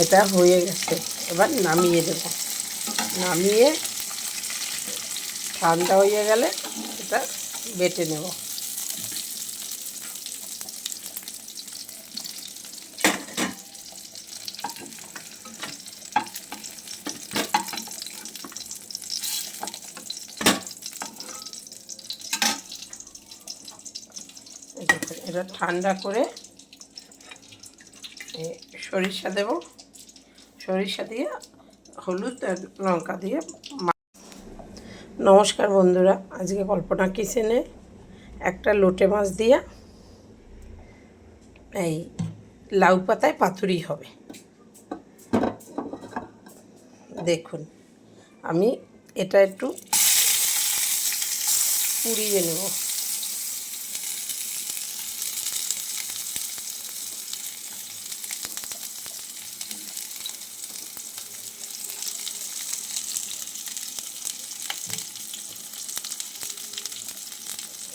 এটা হয়ে গেছে, এবার নামিয়ে দেব। নামিয়ে ঠান্ডা হয়ে গেলে এটা বেটে নেব। এটা ঠান্ডা করে সরিষা দেব, সরিষা দিয়ে হলুদ আর লঙ্কা দিয়ে। নমস্কার বন্ধুরা, আজকে কল্পনা কিচেনে একটা লোটে মাছ দিয়ে এই লাউ পাতায় পাতুরি হবে। দেখুন, আমি এটা একটু পুড়িয়ে নেব।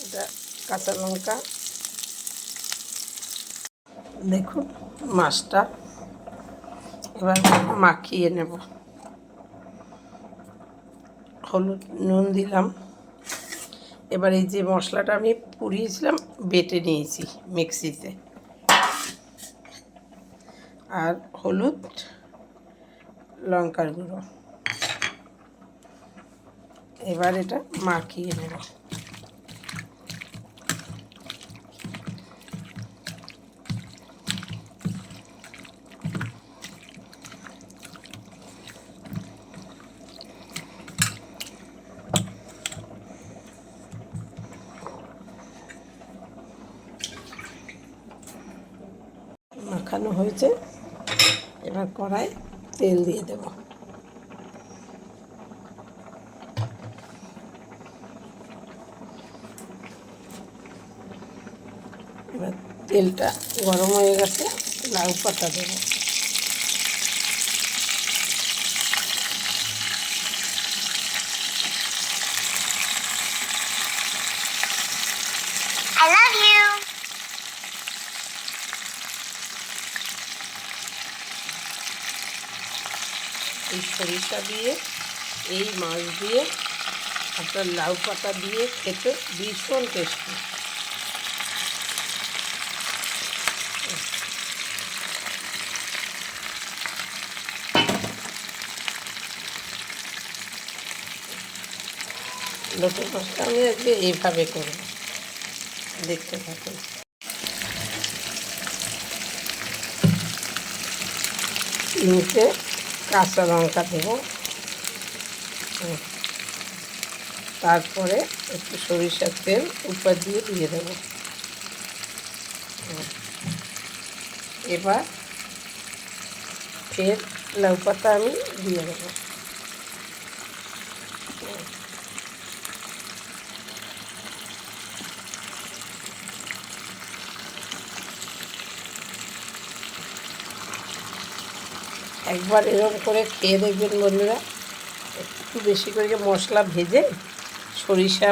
এটা কাঁচা লঙ্কা, দেখুন মাছটা এবার মাখিয়ে নেব। হলুদ নুন দিলাম। এবার এই যে মশলাটা আমি পুড়িয়েছিলাম বেটে নিয়েছি মিক্সিতে, আর হলুদ লঙ্কার গুঁড়ো, এবার এটা মাখিয়ে নেব। মাখানো হয়েছে, এবার কড়ায় তেল দিয়ে দেব। এবার তেলটা গরম হয়ে গেছে, লাউ পাতা দেব। I love you. এই সরিষা দিয়ে, এই মাছ দিয়ে, আপনার লাউ পাতা দিয়ে খেতে ভীষণ টেস্টি। লোটে মাছটা আমি আজকে এইভাবে করব, দেখতে থাকুন। তিনটে কাঁচা লঙ্কা দেব, তারপরে একটু সরিষার তেল উপর দিয়ে দিয়ে দেব। এবার ফের লাউ পাতা আমি দিয়ে দেব। একবার এরকম করে খেয়ে দেখবেন বন্ধুরা। একটু বেশি করে মশলা ভেজে সরিষা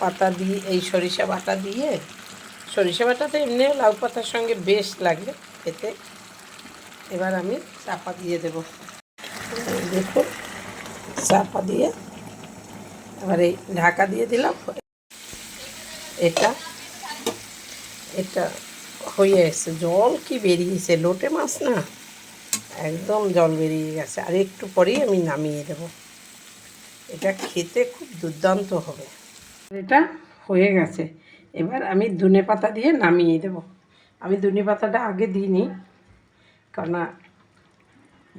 পাতা দিয়ে, এই সরিষা বাটা দিয়ে, সরিষা বাটা তো এমনিও লাউ পাতার সঙ্গে বেশ লাগে খেতে। এবার আমি চাপা দিয়ে দেব। দেখুন, চাপা দিয়ে এবার এই ঢাকা দিয়ে দিলাম। এটা এটা হয়ে এসছে, জল কি বেরিয়েছে, লোটে মাছ না, একদম জল বেরিয়ে গেছে। আর একটু পরেই আমি নামিয়ে দেব। এটা খেতে খুব দুর্দান্ত হবে। এটা হয়ে গেছে, এবার আমি ধনে পাতা দিয়ে নামিয়ে দেব। আমি ধনে পাতাটা আগে দিইনি, কারণ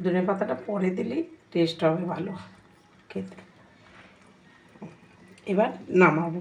ধনে পাতাটা পরে দিলেই টেস্ট হবে ভালো খেতে। এবার নামাবো।